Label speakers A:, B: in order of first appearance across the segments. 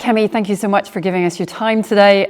A: Kemi, thank you so much for giving us your time today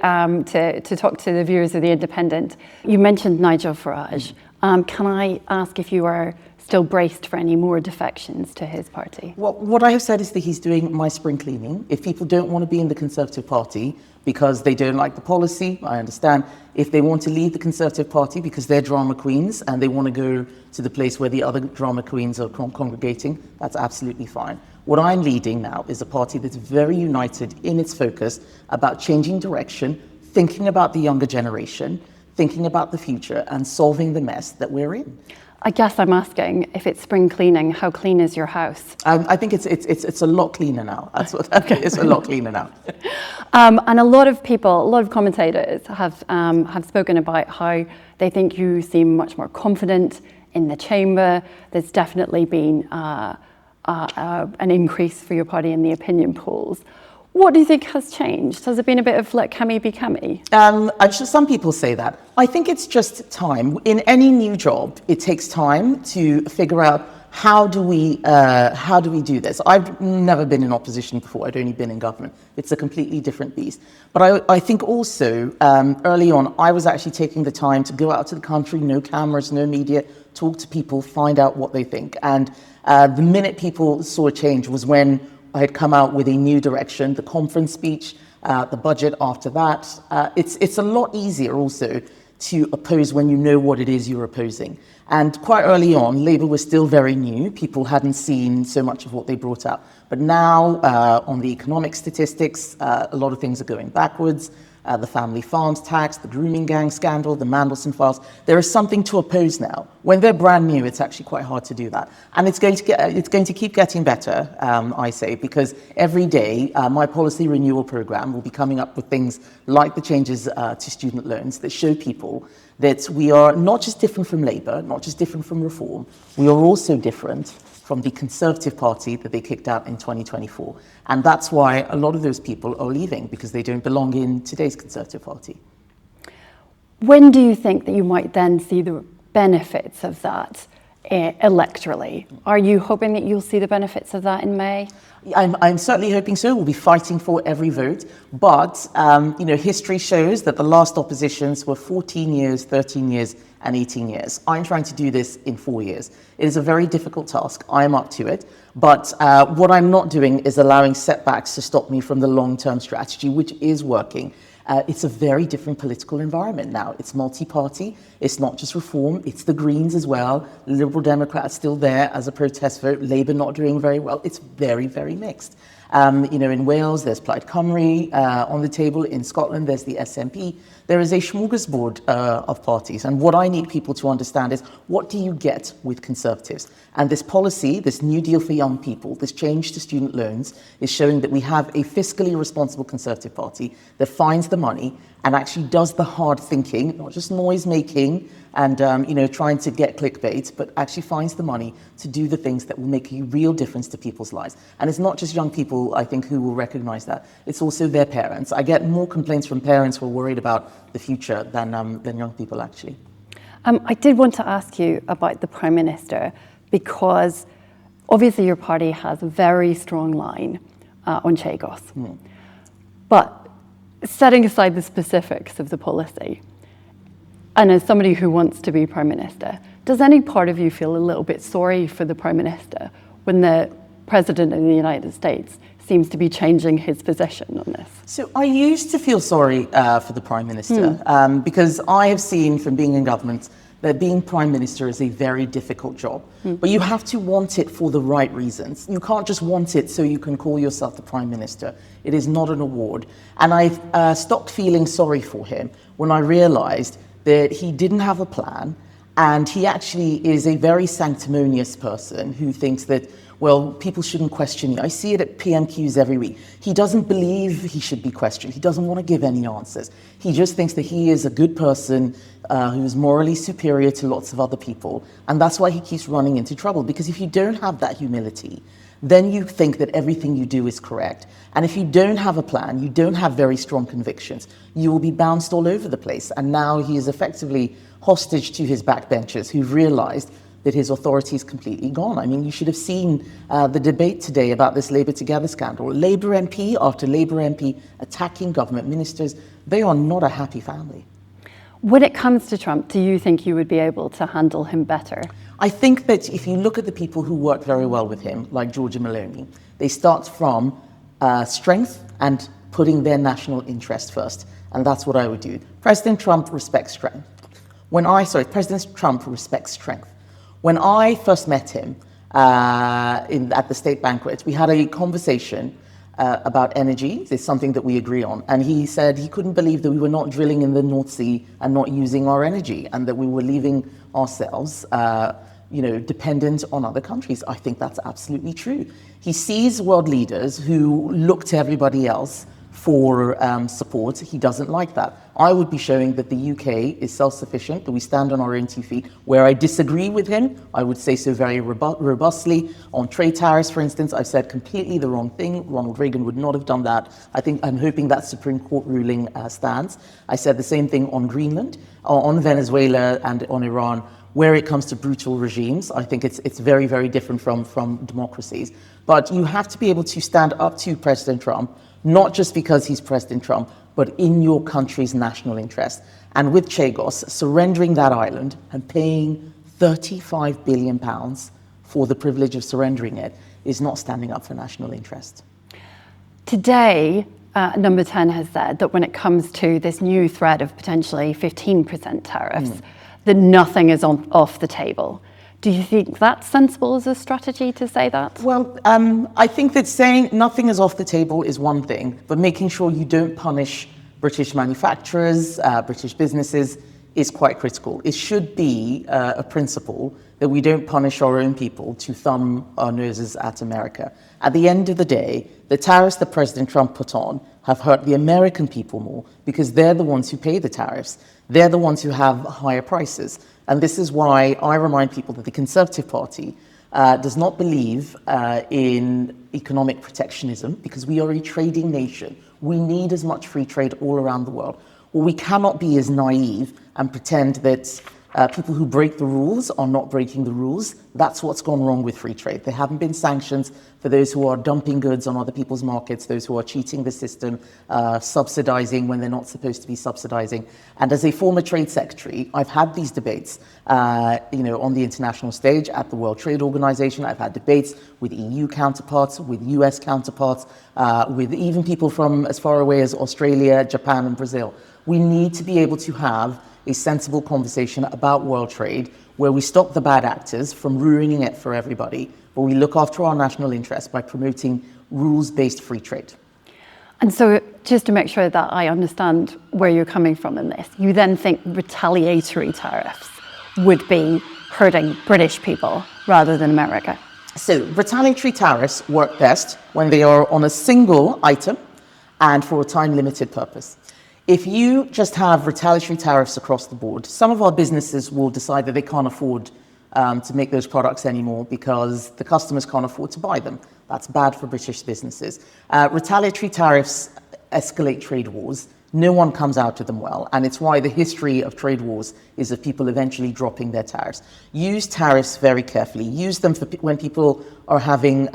A: to talk to the viewers of The Independent. You mentioned Nigel Farage. Can I ask if you are still braced for any more defections to his party?
B: Well, what I have said is that he's doing my spring cleaning. If people don't want to be in the Conservative Party because they don't like the policy, I understand. If they want to leave the Conservative Party because they're drama queens and they want to go to the place where the other drama queens are congregating, that's absolutely fine. What I'm leading now is a party that's very united in its focus about changing direction, thinking about the younger generation, thinking about the future and solving the mess that we're in.
A: I guess I'm asking, if it's spring cleaning, how clean is your house?
B: I think it's a lot cleaner now. That's what it's a lot cleaner now.
A: And a lot of people, a lot of commentators have spoken about how they think you seem much more confident in the chamber. There's definitely been an increase for your party in the opinion polls. What do you think has changed? Has it been a bit of let Kemi be Kemi?
B: Some people say that. I think it's just time. In any new job, it takes time to figure out how do we do this. I've never been in opposition before. I'd only been in government. It's a completely different beast. But I think also early on, I was actually taking the time to go out to the country, no cameras, no media, talk to people, find out what they think. And the minute people saw a change was when I had come out with a new direction, the conference speech, the budget after that. It's a lot easier also to oppose when you know what it is you're opposing. And quite early on, Labour was still very new. People hadn't seen so much of what they brought out. But now, on the economic statistics, a lot of things are going backwards. The family farms tax, the grooming gang scandal, the Mandelson files. There is something to oppose now. When they're brand new, it's actually quite hard to do that. And it's going to keep getting better, I say, because every day my policy renewal program will be coming up with things like the changes to student loans that show people that we are not just different from Labour, not just different from Reform, we are also different from the Conservative Party that they kicked out in 2024. And that's why a lot of those people are leaving, because they don't belong in today's Conservative Party.
A: When do you think that you might then see the benefits of that electorally? Are you hoping that you'll see the benefits of that in May?
B: I'm certainly hoping so. We'll be fighting for every vote. But, history shows that the last oppositions were 14 years, 13 years, and 18 years. I'm trying to do this in 4 years. It is a very difficult task. I'm up to it. But what I'm not doing is allowing setbacks to stop me from the long-term strategy, which is working. It's a very different political environment now. It's multi-party. It's not just Reform. It's the Greens as well. Liberal Democrats still there as a protest vote. Labour not doing very well. It's very, very mixed. In Wales, there's Plaid Cymru on the table. In Scotland, there's the SNP. There is a smorgasbord of parties. And what I need people to understand is, what do you get with Conservatives? And this policy, this New Deal for young people, this change to student loans, is showing that we have a fiscally responsible Conservative Party that finds the money and actually does the hard thinking, not just noise making and trying to get clickbait, but actually finds the money to do the things that will make a real difference to people's lives. And it's not just young people, I think, who will recognise that. It's also their parents. I get more complaints from parents who are worried about the future than young people, actually.
A: I did want to ask you about the Prime Minister, because obviously your party has a very strong line on Chagos. But setting aside the specifics of the policy, and as somebody who wants to be Prime Minister, does any part of you feel a little bit sorry for the Prime Minister when the President of the United States seems to be changing his position on this?
B: So I used to feel sorry for the Prime Minister because I have seen from being in government that being Prime Minister is a very difficult job. But you have to want it for the right reasons. You can't just want it so you can call yourself the Prime Minister. It is not an award. And I've stopped feeling sorry for him when I realised that he didn't have a plan, and he actually is a very sanctimonious person who thinks that, well, people shouldn't question you. I see it at PMQs every week. He doesn't believe he should be questioned. He doesn't want to give any answers. He just thinks that he is a good person who is morally superior to lots of other people. And that's why he keeps running into trouble. Because if you don't have that humility, then you think that everything you do is correct. And if you don't have a plan, you don't have very strong convictions, you will be bounced all over the place. And now he is effectively hostage to his backbenchers who've realized that his authority is completely gone. I mean, you should have seen the debate today about this Labour Together scandal. Labour MP after Labour MP attacking government ministers. They are not a happy family.
A: When it comes to Trump, do you think you would be able to handle him better?
B: I think that if you look at the people who work very well with him, like Giorgia Meloni, they start from strength and putting their national interest first. And that's what I would do. President Trump respects strength. President Trump respects strength. When I first met him at the state banquet, we had a conversation about energy. It's something that we agree on. And he said he couldn't believe that we were not drilling in the North Sea and not using our energy, and that we were leaving ourselves dependent on other countries. I think that's absolutely true. He sees world leaders who look to everybody else for support. He doesn't like that. I would be showing that the UK is self-sufficient, that we stand on our own 2 feet. Where I disagree with him, I would say so very robustly. On trade tariffs, for instance, I've said completely the wrong thing. Ronald Reagan would not have done that. I'm hoping that Supreme Court ruling stands. I said the same thing on Greenland, on Venezuela, and on Iran. Where it comes to brutal regimes, I think it's very, very different from democracies. But you have to be able to stand up to President Trump, not just because he's President Trump, but in your country's national interest. And with Chagos, surrendering that island and paying £35 billion for the privilege of surrendering it is not standing up for national interest.
A: Today, Number 10 has said that when it comes to this new threat of potentially 15% tariffs, that nothing is off the table. Do you think that's sensible as a strategy to say that?
B: Well, I think that saying nothing is off the table is one thing, but making sure you don't punish British manufacturers, British businesses, is quite critical. It should be a principle that we don't punish our own people to thumb our noses at America. At the end of the day, the tariffs that President Trump put on have hurt the American people more because they're the ones who pay the tariffs. They're the ones who have higher prices. And this is why I remind people that the Conservative Party does not believe in economic protectionism, because we are a trading nation. We need as much free trade all around the world. What we cannot be is naive and pretend that people who break the rules are not breaking the rules. That's what's gone wrong with free trade. There haven't been sanctions for those who are dumping goods on other people's markets, those who are cheating the system, subsidizing when they're not supposed to be subsidizing. And as a former trade secretary, I've had these debates, on the international stage at the World Trade Organization. I've had debates with EU counterparts, with US counterparts, with even people from as far away as Australia, Japan, and Brazil. We need to be able to have a sensible conversation about world trade where we stop the bad actors from ruining it for everybody, but we look after our national interests by promoting rules-based free trade.
A: And so just to make sure that I understand where you're coming from in this, you then think retaliatory tariffs would be hurting British people rather than America?
B: So retaliatory tariffs work best when they are on a single item and for a time-limited purpose. If you just have retaliatory tariffs across the board, some of our businesses will decide that they can't afford to make those products anymore because the customers can't afford to buy them. That's bad for British businesses. Retaliatory tariffs escalate trade wars. No one comes out of them well, and it's why the history of trade wars is of people eventually dropping their tariffs. Use tariffs very carefully. Use them for when people are having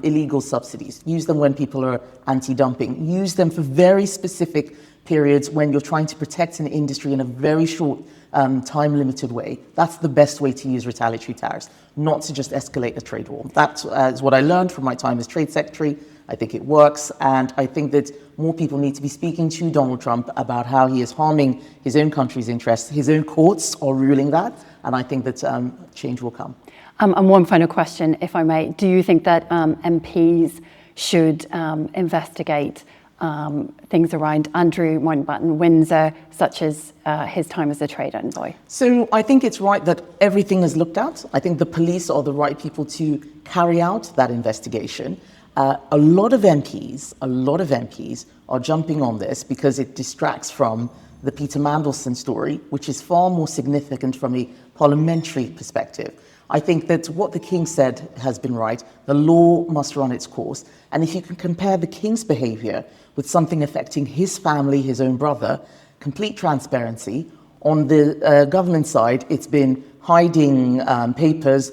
B: illegal subsidies. Use them when people are anti-dumping. Use them for very specific periods when you're trying to protect an industry in a very short time-limited way. That's the best way to use retaliatory tariffs, not to just escalate a trade war. That is what I learned from my time as trade secretary. I think it works, and I think that more people need to be speaking to Donald Trump about how he is harming his own country's interests. His own courts are ruling that, and I think that change will come.
A: And one final question, if I may. Do you think that MPs should investigate things around Andrew Mountbatten-Windsor, such as his time as a trade envoy? So
B: I think it's right that everything is looked at. I think the police are the right people to carry out that investigation. A lot of MPs are jumping on this because it distracts from the Peter Mandelson story, which is far more significant from a parliamentary perspective. I think that what the King said has been right. The law must run its course. And if you can compare the King's behavior with something affecting his family, his own brother, complete transparency, On the government side, it's been hiding papers,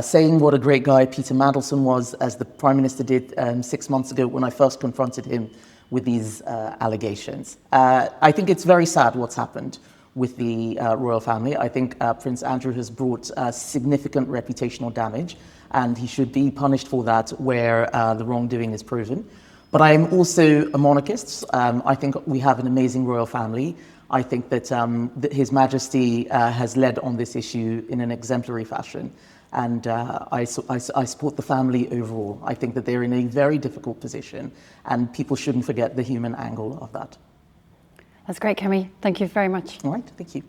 B: saying what a great guy Peter Mandelson was, as the Prime Minister did 6 months ago when I first confronted him with these allegations. I think it's very sad what's happened with the royal family. I think Prince Andrew has brought significant reputational damage, and he should be punished for that where the wrongdoing is proven. But I am also a monarchist. I think we have an amazing royal family. I think that His Majesty has led on this issue in an exemplary fashion. And I support the family overall. I think that they're in a very difficult position, and people shouldn't forget the human angle of that.
A: That's great, Kemi. Thank you very much.
B: All right, thank you.